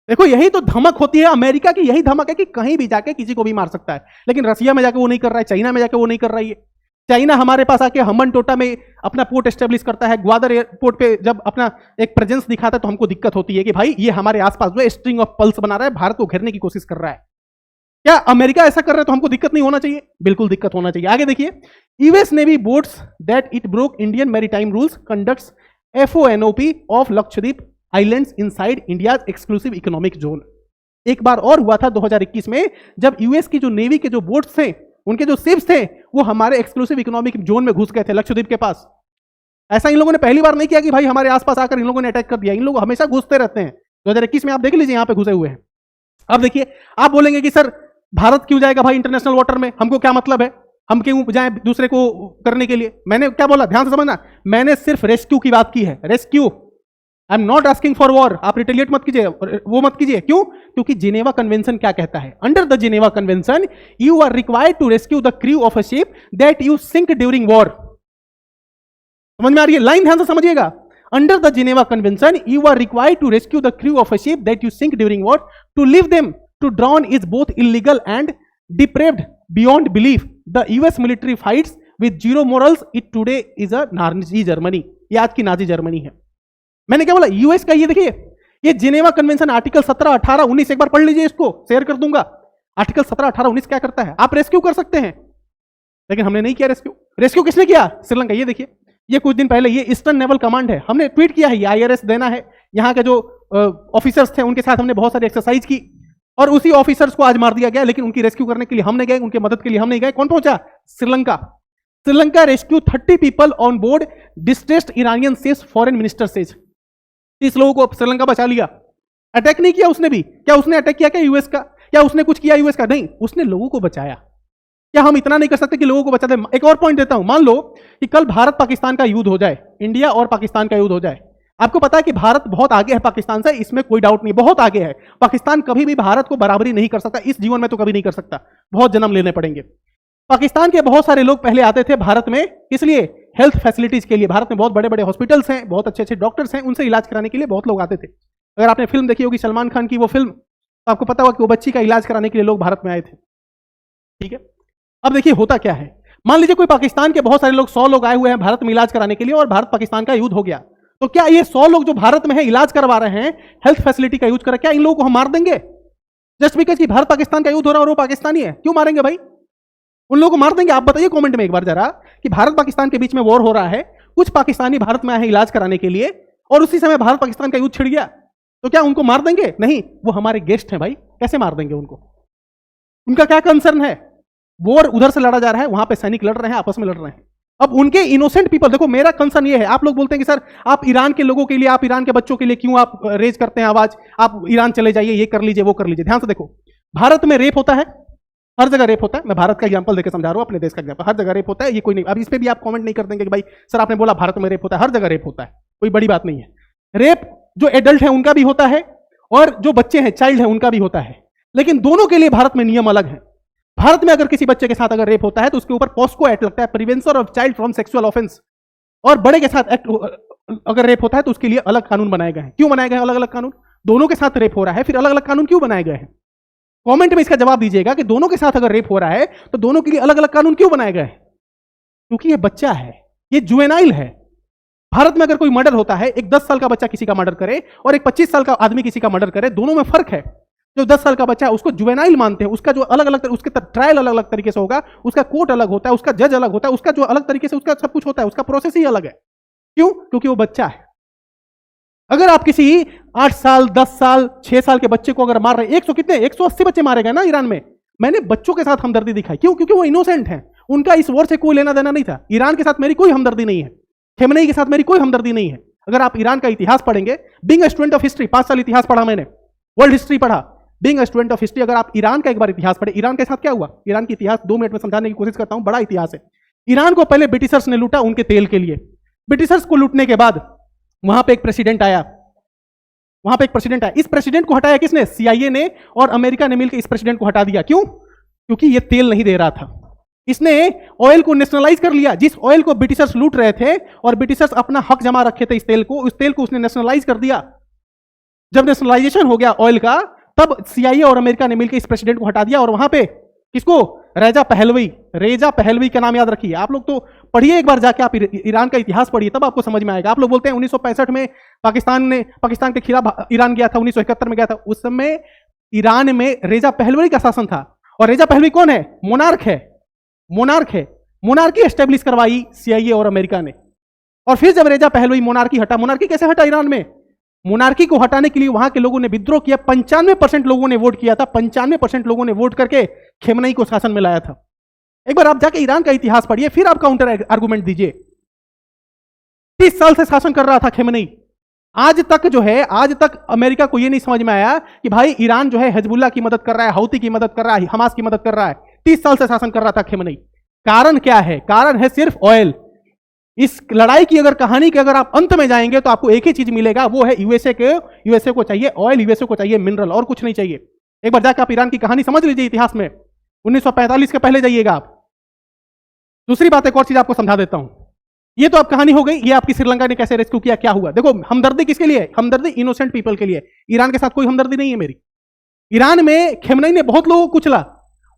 देखो, यही तो धमक होती है अमेरिका की, यही धमक है कि कहीं भी जाके किसी को भी मार सकता है। लेकिन रसिया में जाके वो नहीं कर रहा है, चाइना में जाके वो नहीं कर रहा है। चाइना हमारे पास आके हमन टोटा में अपना पोर्ट एस्टेब्लिश करता है, ग्वादर एयरपोर्ट पे जब अपना एक प्रेजेंस दिखाता है तो हमको दिक्कत होती है कि भाई ये हमारे आसपास जो स्ट्रिंग ऑफ पल्स बना रहा है, भारत को घेरने की कोशिश कर रहा है। क्या अमेरिका ऐसा कर रहा है तो हमको दिक्कत नहीं होना चाहिए? बिल्कुल दिक्कत होना चाहिए। आगे देखिए, US navy boats that it broke Indian maritime rules conducts FONOP of Lakshadweep islands inside India exclusive economic zone. एक बार और हुआ था 2021 में, जब यूएस की जो नेवी के जो बोट्स थे, उनके जो शिप्स थे, वो हमारे एक्सक्लूसिव इकोनॉमिक जोन में घुस गए थे, लक्षद्वीप के पास। ऐसा इन लोगों ने पहली बार नहीं किया कि भाई हमारे आसपास आकर इन लोगों ने अटैक कर दिया, इन लोग हमेशा घुसते रहते हैं। 2021 में आप देख लीजिए, यहां पे घुसे हुए हैं। अब देखिए, आप बोलेंगे कि सर भारत क्यों जाएगा भाई इंटरनेशनल वाटर में, हमको क्या मतलब है, हम क्यों जाए दूसरे को करने के लिए? मैंने क्या बोला, ध्यान से समझना, मैंने सिर्फ रेस्क्यू की बात की है, rescue. I am not asking for war. आप रिटेलिएट मत कीजिए, वो मत कीजिए। क्यों? क्योंकि जिनेवा कन्वेंशन क्या कहता है? Under the Geneva convention you are required to rescue the crew of a ship that you sink during war. समझ में आ रही है? लाइन ध्यान से समझिएगा। Under the Geneva convention you are required to rescue the crew of a ship that you sink during war. To leave them to drown is both illegal and depraved beyond belief. The US military fights with zero morals. It today is a Nazi Germany. ये आज की नाजी जर्मनी है। मैंने क्या बोला? यूएस का ये देखिए, ये जिनेवा कन्वेंशन आर्टिकल 17, 18, 19 एक बार पढ़ लीजिए, इसको शेयर कर दूंगा। आर्टिकल 17, 18, 19 क्या करता है? आप रेस्क्यू कर सकते हैं, लेकिन हमने नहीं किया रेस्क्यू। रेस्क्यू किसने किया? श्रीलंका। ये देखिए, ये कुछ दिन पहले, ये ईस्टर्न नेवल कमांड है, हमने ट्वीट किया है, ये IRS देना है। यहाँ के जो ऑफिसर्स थे उनके साथ हमने बहुत सारी एक्सरसाइज की और उसी ऑफिसर्स को आज मार दिया गया, लेकिन उनकी रेस्क्यू करने के लिए हम नहीं गए, उनकी मदद के लिए हम नहीं गए। कौन पहुंचा? Sri Lanka. Sri Lanka rescue 30 people on board distressed Iranian ships, foreign minister says. 30 लोगों को श्रीलंका बचा लिया। अटैक नहीं किया उसने भी। क्या उसने अटैक किया क्या यूएस का? क्या उसने कुछ किया यूएस का? नहीं, उसने लोगों को बचाया। क्या हम इतना नहीं कर सकते कि लोगों को बचा दे? एक और पॉइंट देता हूं, मान लो कि कल भारत पाकिस्तान का युद्ध हो जाए, इंडिया और पाकिस्तान का युद्ध हो जाए। आपको पता है कि भारत बहुत आगे है पाकिस्तान से, इसमें कोई डाउट नहीं, बहुत आगे है। पाकिस्तान कभी भी भारत को बराबरी नहीं कर सकता, इस जीवन में तो कभी नहीं कर सकता, बहुत जन्म लेने पड़ेंगे। पाकिस्तान के बहुत सारे लोग पहले आते थे भारत में, इसलिए हेल्थ फैसिलिटीज के लिए। भारत में बहुत बड़े बड़े हॉस्पिटल्स हैं, बहुत अच्छे अच्छे डॉक्टर्स हैं, उनसे इलाज कराने के लिए बहुत लोग आते थे। अगर आपने फिल्म देखी होगी सलमान खान की वो फिल्म, तो आपको पता होगा कि वो बच्ची का इलाज कराने के लिए लोग भारत में आए थे। ठीक है, अब देखिए होता क्या है। मान लीजिए कोई पाकिस्तान के बहुत सारे लोग, 100 लोग आए हुए हैं भारत में इलाज कराने के लिए, और भारत पाकिस्तान का युद्ध हो गया, तो क्या ये 100 लोग जो भारत में है इलाज करवा रहे हैं, हेल्थ फैसिलिटी का यूज कर रहे हैं, क्या इन लोगों को हम मार देंगे जस्ट बिकॉज कि भारत पाकिस्तान का युद्ध हो रहा है और वो पाकिस्तानी है? क्यों मारेंगे भाई? उन लोगों को मार देंगे? आप बताइए कमेंट में एक बार जरा कि भारत पाकिस्तान के बीच में वॉर हो रहा है, कुछ पाकिस्तानी भारत में आए हैं इलाज कराने के लिए, और उसी समय भारत पाकिस्तान का युद्ध छिड़ गया, तो क्या उनको मार देंगे? नहीं, वो हमारे गेस्ट हैं भाई, कैसे मार देंगे उनको? उनका क्या कंसर्न है? वॉर उधर से लड़ा जा रहा है, वहां पे सैनिक लड़ रहे हैं, आपस में लड़ रहे हैं। अब उनके इनोसेंट पीपल, देखो मेरा कंसर्न ये है, आप लोग बोलते हैं कि सर आप ईरान के लोगों के लिए, आप ईरान के बच्चों के लिए क्यों आप रेज करते हैं आवाज, आप ईरान चले जाइए, ये कर लीजिए, वो कर लीजिए। ध्यान से देखो, भारत में रेप होता है, हर जगह रेप होता है। मैं भारत का एग्जांपल देकर समझा रहा हूं, अपने देश का एग्जांपल। हर जगह रेप होता है, ये कोई नहीं, अब इस पे भी आप कमेंट नहीं कर देंगे कि भाई सर आपने बोला भारत में रेप होता है। हर जगह रेप होता है, कोई बड़ी बात नहीं है। रेप जो एडल्ट है उनका भी होता है, और जो बच्चे हैं, चाइल्ड है, उनका भी होता है, लेकिन दोनों के लिए भारत में नियम अलग है। भारत में अगर किसी बच्चे के साथ अगर रेप होता है तो उसके ऊपर पॉस्को एक्ट लगता है, prevention of child from sexual offence, और बड़े के साथ एक्ट अगर रेप होता है तो उसके लिए अलग कानून बनाए गए हैं। क्यों बनाए गए हैं अलग अलग कानून? दोनों के साथ रेप हो रहा है, फिर अलग अलग कानून क्यों बनाए गए हैं? कमेंट में इसका जवाब दीजिएगा कि दोनों के साथ अगर रेप हो रहा है तो दोनों के लिए अलग अलग कानून क्यों बनाए गए हैं? क्योंकि ये बच्चा है, ये जुवेनाइल है। भारत में अगर कोई मर्डर होता है, एक 10 साल का बच्चा किसी का मर्डर करे और एक 25 साल का आदमी किसी का मर्डर करे, दोनों में फर्क है। जो 10 साल का बच्चा है उसको जुवेनाइल मानते हैं, उसका जो अलग अलग उसके ट्रायल अलग अलग तरीके से होगा, उसका कोर्ट अलग होता है, उसका जज अलग होता है, उसका जो अलग तरीके से उसका सब कुछ होता है, उसका प्रोसेस ही अलग है। क्यों? क्योंकि वो बच्चा है। अगर आप किसी 8 साल 10 साल 6 साल के बच्चे को अगर मार रहे, 180 बच्चे मारे गए ना ईरान में, मैंने बच्चों के साथ हमदर्दी दिखाई। क्यों? क्योंकि वो इनोसेंट हैं, उनका इस वॉर से कोई लेना देना नहीं था। ईरान के साथ मेरी कोई हमदर्दी नहीं है, खेमनेई के साथ मेरी कोई हमदर्दी नहीं है। अगर आप ईरान का इतिहास पढ़ेंगे, being a student of history, 5 साल इतिहास पढ़ा मैंने, वर्ल्ड हिस्ट्री पढ़ा, being a student of history, अगर आप ईरान का एक बार इतिहास पढ़े, ईरान के साथ क्या हुआ, ईरान की इतिहास 2 मिनट में समझाने की कोशिश करता हूं, बड़ा इतिहास है। ईरान को पहले ब्रिटिशर्स ने लूटा उनके तेल के लिए। ब्रिटिशर्स को लूटने के बाद वहां पे एक प्रेसिडेंट आया, इस प्रेसिडेंट को हटाया किसने? CIA ने और अमेरिका ने मिलकर इस प्रेसिडेंट को हटा दिया। क्यों? क्योंकि ये तेल नहीं दे रहा था। इसने ऑयल को नेशनलाइज कर लिया। जिस ऑयल को ब्रिटिशर्स लूट रहे थे और ब्रिटिशर्स अपना हक जमा रखे थे इस तेल को, उस तेल को उसने नेशनलाइज कर दिया। जब नेशनलाइजेशन हो गया ऑयल का, तब CIA और अमेरिका ने मिलकर इस प्रेसिडेंट को हटा दिया। और वहां पे किसको? रेजा पहलवी का नाम याद रखिए। आप लोग तो पढ़िए एक बार जाके, आप ईरान का इतिहास पढ़िए, तब आपको समझ में आएगा। आप लोग बोलते हैं 1965 में पाकिस्तान के खिलाफ ईरान गया था, 1971 में गया था। उस समय ईरान में रेजा पहलवी का शासन था। और रेजा पहलवी कौन है? मोनार्क है। मोनार्की एस्टेब्लिश करवाई CIA और अमेरिका ने। और फिर जब रेजा पहलवी मोनार्की हटा, मोनार्की कैसे हटा ईरान में? मोनार्की को हटाने के लिए वहां के लोगों ने विद्रोह किया। 95% लोगों ने वोट किया था। 95% लोगों ने वोट करके खेमनई को शासन में लाया था। एक बार आप जाके ईरान का इतिहास पढ़िए, फिर आप काउंटर आर्गुमेंट दीजिए। 30 साल से शासन कर रहा था खेमनई। आज तक अमेरिका को यह नहीं समझ में आया कि भाई ईरान जो है हिजबुल्लाह की मदद कर रहा है, हौती की मदद कर रहा है, हमास की मदद कर रहा है। 30 साल से शासन कर रहा था खेमनई। कारण क्या है? कारण है सिर्फ ऑयल। इस लड़ाई की अगर कहानी के अगर आप अंत में जाएंगे तो आपको एक ही चीज मिलेगा, वो है यूएसए को चाहिए ऑयल, यूएसए को चाहिए मिनरल, और कुछ नहीं चाहिए। एक बार जाकर आप ईरान की कहानी समझ लीजिए इतिहास में, 1945 के पहले जाइएगा आप। दूसरी बात, एक और चीज आपको समझा देता हूं। ये तो आप कहानी हो गई, ये आपकी श्रीलंका ने कैसे रेस्क्यू किया, क्या हुआ। देखो, हमदर्दी किसके लिए? हमदर्दी इनोसेंट पीपल के लिए। ईरान के साथ कोई हमदर्दी नहीं है मेरी। ईरान में खेमनई ने बहुत लोगों को कुचला,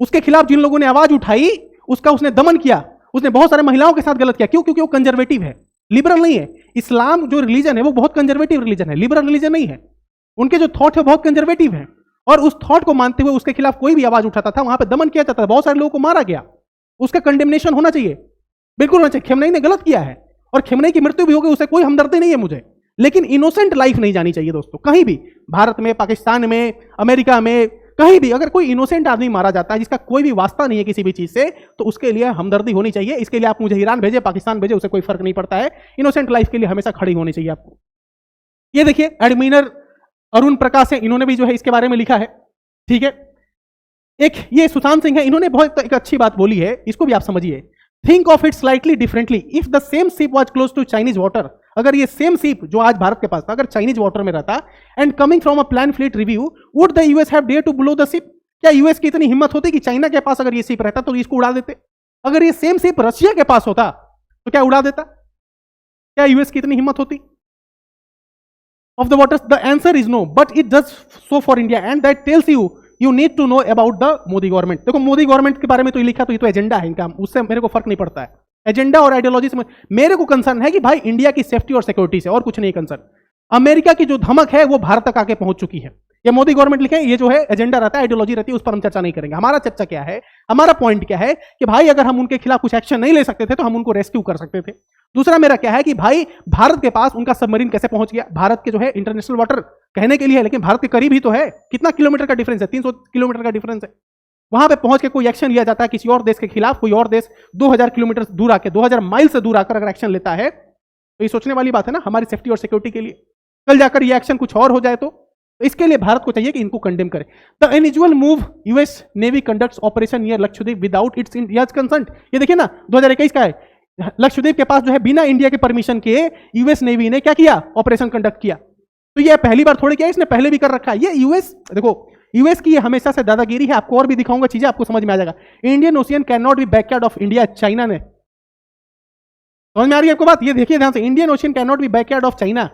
उसके खिलाफ जिन लोगों ने आवाज उठाई उसका उसने दमन किया। उसने बहुत सारे महिलाओं के साथ गलत किया। क्यों? क्योंकि वो कंजर्वेटिव है, लिबरल नहीं है। इस्लाम जो रिलीजन है वो बहुत कंजर्वेटिव रिलीजन है, लिबरल रिलीजन नहीं है। उनके जो थॉट है बहुत कंजर्वेटिव है, और उस थॉट को मानते हुए उसके खिलाफ कोई भी आवाज उठाता था वहां पे दमन किया जाता था। बहुत सारे लोगों को मारा गया। उसका कंडेमनेशन होना चाहिए, बिल्कुल होना चाहिए। खेमनई ने गलत किया है और खेमनई की मृत्यु भी हो गई, उसे कोई हमदर्दी नहीं है मुझे। लेकिन इनोसेंट लाइफ नहीं जानी चाहिए दोस्तों, कहीं भी, भारत में, पाकिस्तान में, अमेरिका में, कहीं भी अगर कोई इनोसेंट आदमी मारा जाता है जिसका कोई भी वास्ता नहीं है किसी भी चीज से, तो उसके लिए हमदर्दी होनी चाहिए। इसके लिए आप मुझे ईरान भेजे, पाकिस्तान भेजे, उसे कोई फर्क नहीं पड़ता है। इनोसेंट लाइफ के लिए हमेशा खड़ी होनी चाहिए आपको। ये देखिए, एडमिनर अरुण प्रकाश है, इन्होंने भी जो है इसके बारे में लिखा है। ठीक है, एक ये सुशांत सिंह है, इन्होंने बहुत एक अच्छी बात बोली है, इसको भी आप समझिए। Think of it slightly differently if the same ship was close to Chinese water. अगर ये सेम शिप जो आज भारत के पास था, अगर चाइनीज वाटर में रहता, and coming from a plan fleet review, would the US have dare to blow the ship? क्या यूएस की इतनी हिम्मत होती कि चाइना के पास अगर ये शिप रहता तो इसको उड़ा देते? अगर ये सेम शिप रशिया के पास होता तो क्या उड़ा देता? क्या यूएस की इतनी हिम्मत होती? Of the waters, the answer is no, but it does so for India, and that tells you need to know about the Modi government. देखो, मोदी गवर्नमेंट के बारे में तो ये लिखा, तो ये तो एजेंडा है इनका, उससे मेरे को फर्क नहीं पड़ता है। एजेंडा और आइडियोलॉजी से मेरे को कंसर्न है कि भाई इंडिया की सेफ्टी और सिक्योरिटी से, और कुछ नहीं कंसर्न। अमेरिका की जो धमक है वो भारत तक आके पहुंच चुकी है। ये मोदी गवर्नमेंट लिखे, ये जो है एजेंडा रहता है, आइडियोलॉजी रहती है, उस पर हम चर्चा नहीं करेंगे। हमारा चर्चा क्या है, हमारा पॉइंट क्या है कि भाई अगर हम उनके खिलाफ कुछ एक्शन नहीं ले सकते थे तो हम उनको रेस्क्यू कर सकते थे। दूसरा मेरा क्या है कि भाई भारत के पास उनका सबमरीन कैसे पहुंच गया? भारत के जो है इंटरनेशनल वाटर कहने के लिए है, लेकिन भारत के करीब ही तो है। कितना किलोमीटर का डिफरेंस है? 300 किलोमीटर का डिफरेंस है। वहां पे पहुंच के कोई एक्शन लिया जाता है किसी और देश के खिलाफ, कोई और देश 2000 किलोमीटर दूर आके, 2000 माइल से दूर आकर अगर एक्शन लेता है, तो ये सोचने वाली बात है ना हमारी सेफ्टी और सिक्योरिटी के लिए। कल जाकर ये एक्शन कुछ और हो जाए तो इसके लिए भारत को चाहिए कि इनको कंडेम करे। The unusual move, US navy conducts operation near Lakshadweep without its India's consent. ये देखिए ना, 2021 का है। लक्षद्वीप के पास जो है बिना इंडिया के परमिशन के यूएस नेवी ने क्या किया? ऑपरेशन कंडक्ट किया। तो ये पहली बार थोड़ी किया, इसने पहले भी कर रखा है। ये यूएस, देखो यूएस की ये हमेशा से दादागिरी है। आपको और भी दिखाऊंगा चीजें, आपको समझ में आ जाएगा। Indian ocean can not be backyard of India, China ने। समझ में आ रही है आपको बात? ये देखिए ध्यान से, Indian ocean can not be backyard of China.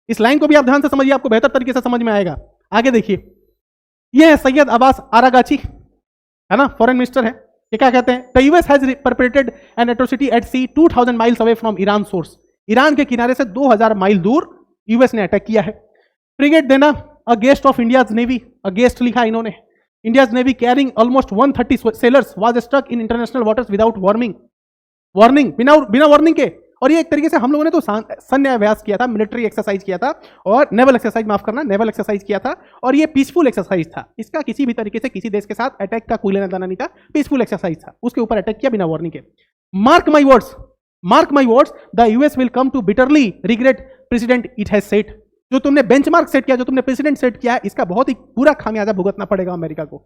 इस लाइन को भी आप ध्यान से समझिए, आपको बेहतर तरीके से समझ में आएगा। आगे देखिए, ये है सैयद अब्बास आरागाची, है ना, फॉरेन मिनिस्टर है। ये क्या कहते हैं? The US has perpetrated an atrocity at sea 2000 miles away from Iran shores. Iran के किनारे से 2000 माइल दूर यूएस ने अटैक किया है। Frigate Dena, a guest of India's navy, a guest लिखा इन्होंने। India's navy carrying almost 130 sailors was struck in international waters without warning, बिना वार्निंग के। और ये एक तरीके से हम लोगों ने तो सैन्य अभ्यास किया था, मिलिट्री एक्सरसाइज किया था, और नेवल एक्सरसाइज, माफ करना, नेवल एक्सरसाइज किया था। और ये पीसफुल एक्सरसाइज था। इसका किसी भी तरीके से किसी देश के साथ अटैक का कोई लेना देना नहीं था, पीसफुल एक्सरसाइज था। उसके ऊपर अटैक किया बिना वार्निंग के। Mark my words, mark my words, the US will come to bitterly regret precedent it has set. जो तुमने बेंचमार्क सेट किया, जो तुमने प्रेसिडेंट सेट किया है, इसका बहुत ही पूरा खामियाजा भुगतना पड़ेगा अमेरिका को।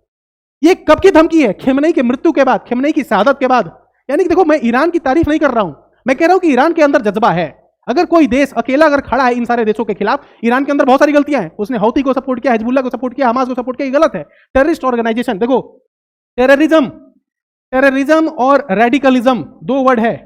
ये कब की धमकी है? खेमनेई की मृत्यु के बाद, खेमनेई की शहादत के बाद। यानी कि देखो, मैं ईरान की तारीफ नहीं कर रहा हूं, मैं कह रहा हूं कि ईरान के अंदर जज्बा है। अगर कोई देश अकेला अगर खड़ा है इन सारे देशों के खिलाफ, ईरान के अंदर बहुत सारी गलतियां हैं। उसने हौती को सपोर्ट किया, हिजबुल्लाह को सपोर्ट किया, हमास को सपोर्ट किया, ये गलत है। टेररिस्ट ऑर्गेनाइजेशन, देखो टेररिज्म और रेडिकलिज्म दो वर्ड है,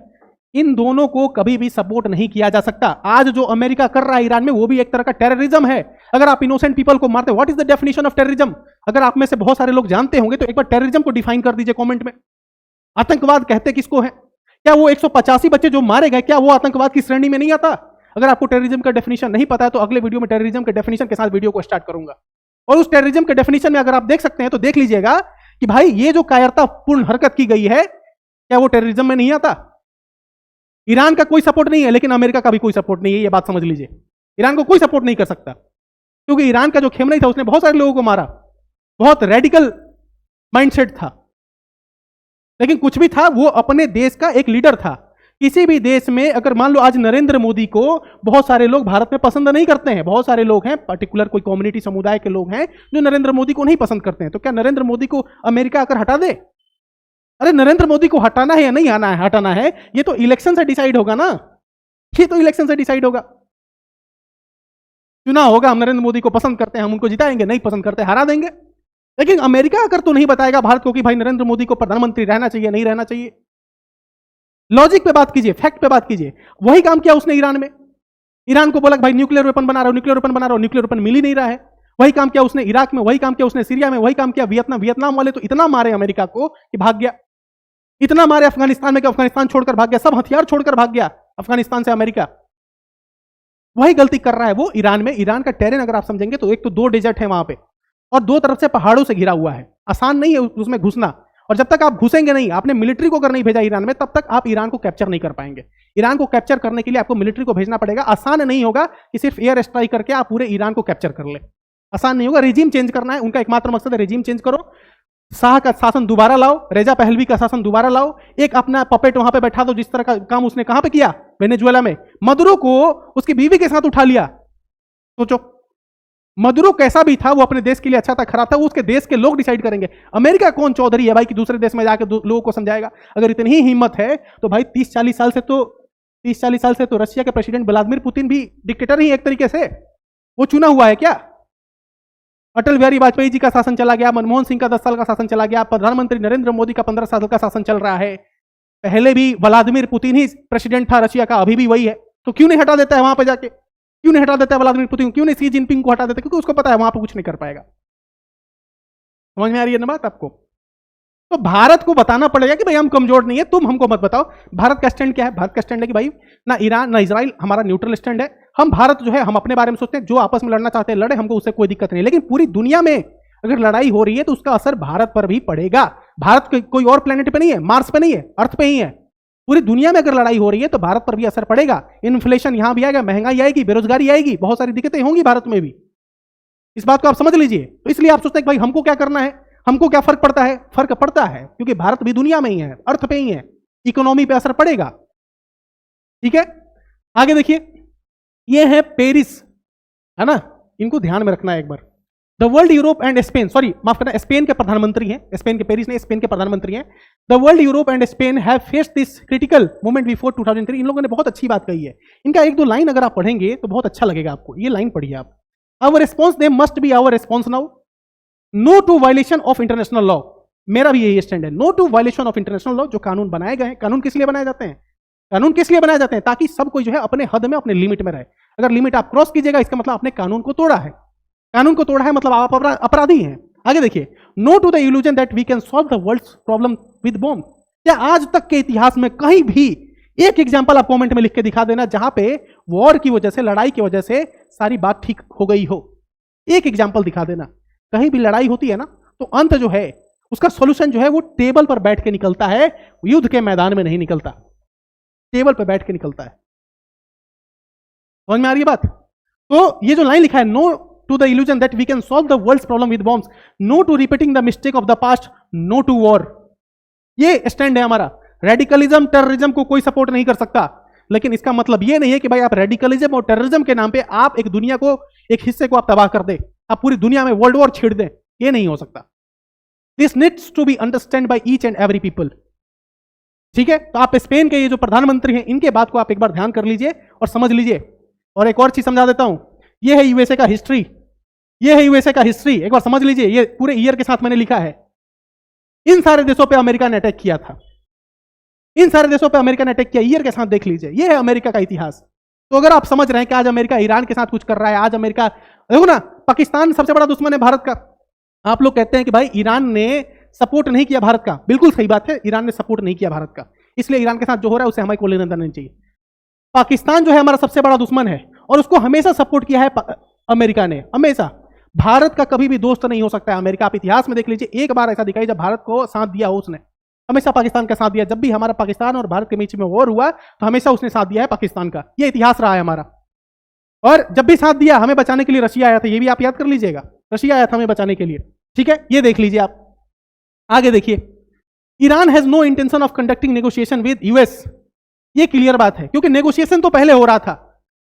इन दोनों को कभी भी सपोर्ट नहीं किया जा सकता। आज जो अमेरिका कर रहा है ईरान में, वो भी एक तरह का टेररिज्म है। अगर आप इनोसेंट पीपल को मारते, what is the definition of terrorism? अगर आप में से बहुत सारे लोग जानते होंगे तो एक बार टेररिज्म को डिफाइन कर दीजिए कमेंट में। आतंकवाद कहते किसको है? क्या वो 185 बच्चे जो मारे गए, क्या वो आतंकवाद की श्रेणी में नहीं आता? अगर आपको टेररिज्म का डेफिनेशन नहीं पता है तो अगले वीडियो में टेररिज्म के डेफिनेशन के साथ वीडियो को स्टार्ट करूंगा। और उस टेररिज्म के डेफिनेशन में अगर आप देख सकते हैं तो देख लीजिएगा कि भाई ये जो कायरतापूर्ण हरकत की गई है, क्या वो टेररिज्म में नहीं आता? ईरान का कोई सपोर्ट नहीं है, लेकिन अमेरिका का भी कोई सपोर्ट नहीं है, ये बात समझ लीजिए। ईरान को कोई सपोर्ट नहीं कर सकता, क्योंकि ईरान का जो खेमनेई था उसने बहुत सारे लोगों को मारा, बहुत रेडिकल माइंडसेट था। लेकिन कुछ भी था, वो अपने देश का एक लीडर था। किसी भी देश में अगर मान लो आज नरेंद्र मोदी को बहुत सारे लोग भारत में पसंद नहीं करते हैं, बहुत सारे लोग हैं, पर्टिकुलर कोई कम्युनिटी समुदाय के लोग हैं जो नरेंद्र मोदी को नहीं पसंद करते हैं, तो क्या नरेंद्र मोदी को अमेरिका आकर हटा दे? अरे नरेंद्र मोदी को हटाना है या नहीं आना है, हटाना है, ये तो इलेक्शन से डिसाइड होगा ना। ये तो इलेक्शन से डिसाइड होगा, चुनाव होगा, हम नरेंद्र मोदी को पसंद करते हैं, हम उनको जिताएंगे, नहीं पसंद करते हरा देंगे। लेकिन अमेरिका अगर तो नहीं बताएगा भारत को कि भाई नरेंद्र मोदी को प्रधानमंत्री रहना चाहिए, नहीं रहना चाहिए। लॉजिक पे बात कीजिए, फैक्ट पे बात कीजिए। वही काम किया उसने ईरान में। ईरान को बोला भाई न्यूक्लियर वेपन बना रहा हो, न्यूक्लियर वेपन बना रहा हो, न्यूक्लियर वेपन मिल ही नहीं रहा है। वही काम किया उसने इराक में, वही काम किया उसने सीरिया में, वही काम किया वियतनाम वाले तो इतना मारे अमेरिका को कि भाग गया। इतना मारे अफगानिस्तान में कि अफगानिस्तान छोड़कर भाग गया, सब हथियार छोड़कर भाग गया अफगानिस्तान से अमेरिका। वही गलती कर रहा है वो ईरान में। ईरान का टेरेन अगर आप समझेंगे तो एक तो 2 डेजर्ट है वहां पे, और 2 तरफ से पहाड़ों से घिरा हुआ है। आसान नहीं है उसमें घुसना, और जब तक आप घुसेंगे नहीं, आपने मिलिट्री को अगर नहीं भेजा ईरान में, तब तक आप ईरान को कैप्चर नहीं कर पाएंगे। ईरान को कैप्चर करने के लिए आपको मिलिट्री को भेजना पड़ेगा। आसान नहीं होगा कि सिर्फ एयर स्ट्राइक करके आप पूरे ईरान को कैप्चर कर ले, आसान नहीं होगा। रेजिम चेंज करना है, उनका एकमात्र मकसद है रेजिम चेंज करो, शाह का शासन दोबारा लाओ, रेजा पहलवी का शासन दोबारा लाओ, एक अपना पपेट वहां पे बैठा दो, जिस तरह का काम उसने कहां पे किया, वेनेजुएला में। मदुरो को उसकी बीवी के साथ उठा लिया। सोचो मदुरो कैसा भी था, वो अपने देश के लिए अच्छा था खराब था, वो उसके देश के लोग डिसाइड करेंगे। अमेरिका कौन चौधरी है भाई कि दूसरे देश में जाकर लोगों को समझाएगा? अगर इतनी ही हिम्मत है तो भाई 30-40 साल से तो रशिया के प्रेसिडेंट व्लादिमीर पुतिन भी डिक्टेटर ही एक तरीके से, वो चुना हुआ है क्या? अटल बिहारी वाजपेयी जी का शासन चला गया, मनमोहन सिंह का 10 साल का शासन चला गया, प्रधानमंत्री नरेंद्र मोदी का 15 साल का शासन चल रहा है। पहले भी व्लादिमीर पुतिन ही प्रेसिडेंट था रशिया का, अभी भी वही है। तो क्यों नहीं हटा देता है वहां पे जाके? क्यों नहीं हटा देता है व्लादिमीर पुतिन? क्यों नहीं सी जिनपिंग को हटा देता? क्योंकि उसको पता है वहां पे कुछ नहीं कर पाएगा। समझ में आ रही है ना बात आपको? तो भारत को बताना पड़ेगा कि भाई हम कमजोर नहीं है, तुम हमको मत बताओ। भारत का स्टैंड क्या है? भारत का स्टैंड है कि भाई ना ईरान ना इजराइल, हमारा न्यूट्रल स्टैंड है। हम भारत जो है, हम अपने बारे में सोचते हैं, जो आपस में लड़ना चाहते हैं लड़े, हमको उससे कोई दिक्कत नहीं। लेकिन पूरी दुनिया में अगर लड़ाई हो रही है तो उसका असर भारत पर भी पड़ेगा। भारत कोई और प्लेनेट पे नहीं है, मार्स पे नहीं है, अर्थ पे ही है। पूरी दुनिया में अगर लड़ाई हो रही है तो भारत पर भी असर पड़ेगा। इन्फ्लेशन यहां भी आएगा, महंगाई आएगी, बेरोजगारी आएगी, बहुत सारी दिक्कतें होंगी भारत में भी। इस बात को आप समझ लीजिए। तो इसलिए आप सोचते हैं कि भाई हमको क्या करना है, हमको क्या फर्क पड़ता है? फर्क पड़ता है, क्योंकि भारत भी दुनिया में ही है, अर्थ पे ही है, इकोनॉमी पे असर पड़ेगा। ठीक है, आगे देखिए, ये है पेरिस, है ना, इनको ध्यान में रखना है एक बार। The world Europe and Spain, sorry माफ करना, स्पेन के प्रधानमंत्री हैं, स्पेन के पेरिस ने, स्पेन के प्रधानमंत्री हैं। The world Europe and Spain have faced this critical moment before 2003। इन लोगों ने बहुत अच्छी बात कही है। इनका 1-2 लाइन अगर आप पढ़ेंगे तो बहुत अच्छा लगेगा आपको। ये लाइन पढ़िए आप। Our response they must be our response now, no to violation of international law. मेरा भी यही स्टैंड है, no to violation of international law. जो कानून बनाए गए हैं, कानून किस लिए बनाए जाते हैं? कानून किस लिए बनाए जाते हैं? ताकि सब कोई जो है अपने हद में, अपने लिमिट में रहे। अगर लिमिट आप क्रॉस कीजिएगा, इसका मतलब आपने कानून को तोड़ा है। कानून को तोड़ा है मतलब आप अपराधी हैं। आगे देखिए, no to the illusion that we can solve the world's problem with bomb. क्या आज तक के इतिहास में कहीं भी एक एग्जांपल आप कमेंट में लिख के दिखा देना जहां पे वॉर की वजह से, लड़ाई की वजह से सारी बात ठीक हो गई हो? एक एग्जांपल दिखा देना। कहीं भी लड़ाई होती है ना, तो अंत जो है उसका सॉल्यूशन जो है वो टेबल पर बैठ के निकलता है, युद्ध के मैदान में नहीं निकलता, टेबल पर बैठ के निकलता है। समझ में आ रही है बात? तो ये जो लाइन लिखा है, no to the illusion that we can solve the world's problem with bombs, no to repeating the mistake of the past, no to war. ये स्टैंड है हमारा। रेडिकलिज्म टेररिज्म को कोई सपोर्ट नहीं कर सकता, लेकिन इसका मतलब यह नहीं है कि भाई आप रेडिकलिज्म और टेररिज्म के नाम पे आप एक दुनिया को, एक हिस्से को आप तबाह कर दे, आप पूरी दुनिया में वर्ल्ड वॉर छेड़ दें, ये नहीं हो सकता। This needs to be understand by each and every people. ठीक है, तो आप स्पेन के ये जो प्रधानमंत्री हैं इनके बात को आप एक बार ध्यान कर लीजिए और समझ लीजिए। और एक और चीज समझा देता हूं, ये है यूएसए का हिस्ट्री, ये है यूएसए का हिस्ट्री, एक बार समझ लीजिए, ये पूरे ईयर के साथ मैंने लिखा है। इन सारे देशों पे अमेरिका ने अटैक किया था, इन सारे देशों पे अमेरिका ने अटैक किया, ईयर के साथ देख लीजिए, ये है अमेरिका का इतिहास। तो अगर आप समझ रहे हैं कि आज अमेरिका ईरान के साथ कुछ कर रहा है, आज अमेरिका, देखो ना, पाकिस्तान सबसे बड़ा दुश्मन है भारत का। आप लोग कहते हैं कि भाई ईरान ने सपोर्ट नहीं किया भारत का, बिल्कुल सही बात है, ईरान ने सपोर्ट नहीं किया भारत का, इसलिए ईरान के साथ जो हो रहा है उससे हमें कोई लेना देना नहीं चाहिए। पाकिस्तान जो है हमारा सबसे बड़ा दुश्मन है और उसको हमेशा सपोर्ट किया है अमेरिका ने, हमेशा। भारत का कभी भी दोस्त नहीं हो सकता है अमेरिका। आप इतिहास में देख लीजिए, एक बार ऐसा दिखाई जब भारत को साथ दिया हो उसने, हमेशा पाकिस्तान का साथ दिया। जब भी हमारा पाकिस्तान और भारत के बीच में वॉर हुआ तो हमेशा उसने साथ दिया है पाकिस्तान का, ये इतिहास रहा है हमारा। और जब भी साथ दिया हमें बचाने के लिए रशिया आया था, ये भी आप याद कर लीजिएगा, रशिया आया था हमें बचाने के लिए। ठीक है, ये देख लीजिए आप। आगे देखिए, Iran has no intention of conducting negotiation with US, ये क्लियर बात है, क्योंकि नेगोशिएशन तो पहले हो रहा था,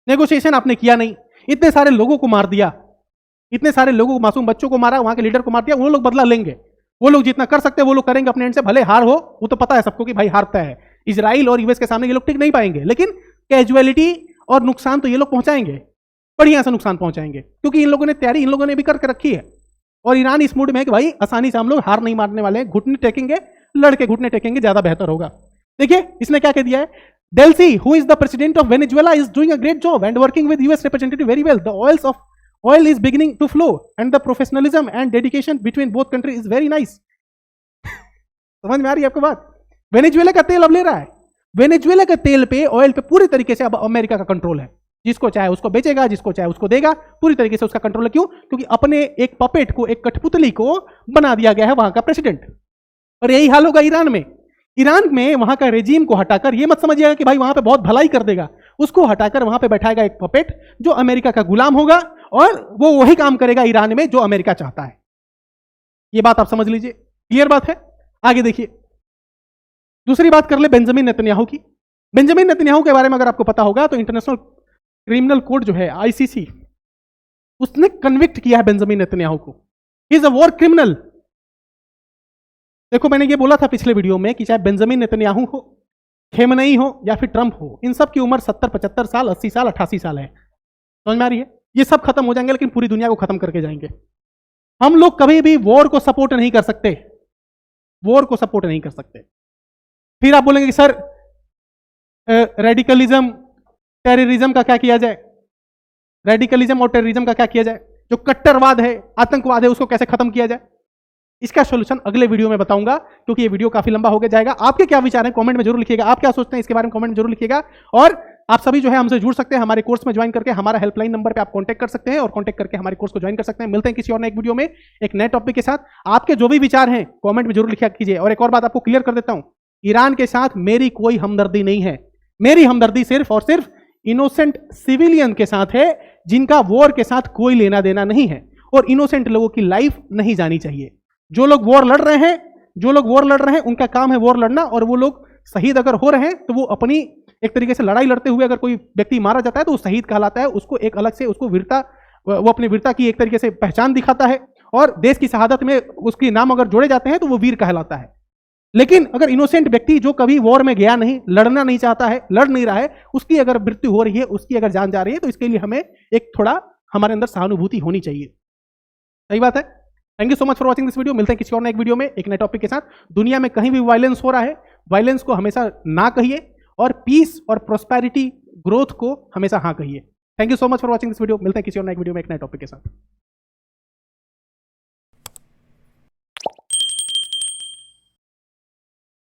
नेगोशिएशन आपने किया नहीं, इतने सारे लोगों को मार दिया, इतने सारे लोगों को, मासूम बच्चों को मारा, वहां के लीडर को मार दिया, वो लोग बदला लेंगे, वो लोग जितना कर सकते हैं वो लोग करेंगे अपने एंड से, भले हार हो, वो तो पता है सबको कि भाई हारता है इजराइल और यूएस के सामने, ये लोग टिक नहीं पाएंगे, लेकिन कैजुअलिटी और नुकसान तो ये लोग पहुंचाएंगे, बढ़िया से नुकसान पहुंचाएंगे, क्योंकि इन लोगों ने तैयारी इन लोगों ने भी करके रखी है। और ईरान इस मूड में है कि भाई आसानी से हम लोग हार नहीं मारने वाले हैं, घुटने टेकेंगे, लड़के घुटने टेकेंगे, ज्यादा बेहतर होगा। देखिए इसने क्या कह दिया है, Delsey who is the president of Venezuela is doing a great job and working with US representative very well, the oil is beginning to flow and the professionalism and dedication between both countries is very nice। समझ में आ रही है आपको बात? वेनेजुएला का तेल अब ले रहा है, वेनेजुएला के तेल पे, ऑयल पे पूरी तरीके से अब अमेरिका का कंट्रोल है, जिसको चाहे उसको बेचेगा, जिसको चाहे उसको देगा, पूरी तरीके से उसका कंट्रोल है। क्यों? क्योंकि अपने एक पपेट को, एक कठपुतली को बना दिया गया है वहां का प्रेसिडेंट। और यही हाल होगा ईरान में। ईरान में वहां का रेजीम को हटाकर, ये मत समझिएगा कि भाई वहां पे बहुत भलाई कर देगा, उसको हटाकर वहां पे बैठाएगा एक पपेट जो अमेरिका का गुलाम होगा और वो वही काम करेगा ईरान में जो अमेरिका चाहता है। ये बात आप समझ लीजिए, क्लियर बात है। आगे देखिए, दूसरी बात कर ले बेंजामिन नेतन्याहू की। बेंजामिन नेतन्याहू के बारे में अगर आपको पता होगा तो इंटरनेशनल क्रिमिनल कोर्ट जो है आईसीसी, उसने कन्विक्ट किया है बेंजामिन नेतन्याहू को, he is a war criminal. देखो मैंने ये बोला था पिछले वीडियो में कि चाहे बेंजामिन नेतन्याहू हो, खेमनई हो या फिर ट्रंप हो, इन सब की उम्र 70-75 साल, 80 साल, 88 साल है। समझ में आ रही है? ये सब खत्म हो जाएंगे लेकिन पूरी दुनिया को खत्म करके जाएंगे। हम लोग कभी भी वॉर को सपोर्ट नहीं कर सकते, वॉर को सपोर्ट नहीं कर सकते। फिर आप बोलेंगे कि सर रेडिकलिज्म टेररिज्म का क्या किया जाए, रेडिकलिज्म और टेररिज्म का क्या किया जाए, जो कट्टरवाद है, आतंकवाद है, उसको कैसे खत्म किया जाए। इसका सॉल्यूशन अगले वीडियो में बताऊंगा, क्योंकि ये वीडियो काफी लंबा हो गया जाएगा। आपके क्या विचार हैं कमेंट में जरूर लिखिएगा, आप क्या सोचते हैं इसके बारे में कमेंट में जरूर लिखिएगा। और आप सभी जो है हमसे जुड़ सकते हैं, हमारे कोर्स में ज्वाइन करके हमारा हेल्पलाइन नंबर पे आप कांटेक्ट कर सकते हैं और कांटेक्ट करके हमारे कोर्स को ज्वाइन कर सकते हैं। मिलते हैं किसी और नए वीडियो में एक नए टॉपिक के साथ। आपके जो भी विचार हैं कमेंट में जरूर लिखा कीजिए। और एक और बात आपको क्लियर कर देता हूं, ईरान के साथ मेरी कोई हमदर्दी नहीं है, मेरी हमदर्दी सिर्फ और सिर्फ इनोसेंट सिविलियन के साथ है, जिनका वॉर के साथ कोई लेना देना नहीं है। और इनोसेंट लोगों की लाइफ नहीं जानी चाहिए। जो लोग वॉर लड़ रहे हैं, जो लोग वॉर लड़ रहे हैं, उनका काम है वॉर लड़ना, और वो लोग शहीद अगर हो रहे हैं तो वो अपनी एक तरीके से लड़ाई लड़ते हुए अगर कोई व्यक्ति मारा जाता है तो वो शहीद कहलाता है। उसको एक अलग से, उसको वीरता, वो अपनी वीरता की एक तरीके से पहचान दिखाता है, और देश की शहादत में उसके नाम अगर जोड़े जाते हैं तो वो वीर कहलाता है। लेकिन अगर इनोसेंट व्यक्ति जो कभी वॉर में गया नहीं, लड़ना नहीं चाहता है, लड़ नहीं रहा है, उसकी अगर मृत्यु हो रही है, उसकी अगर जान जा रही है, तो इसके लिए हमें एक थोड़ा हमारे अंदर सहानुभूति होनी चाहिए। सही बात है। Thank you so much for watching this video. मिलते हैं किसी और नए वीडियो में एक नए टॉपिक के साथ। दुनिया में कहीं भी वायलेंस हो रहा है, वायलेंस को हमेशा ना कहिए, और पीस और प्रोस्पेरिटी ग्रोथ को हमेशा हाँ कहिए। Thank you so much for watching this video. मिलते हैं किसी और नए वीडियो में एक नए टॉपिक के साथ।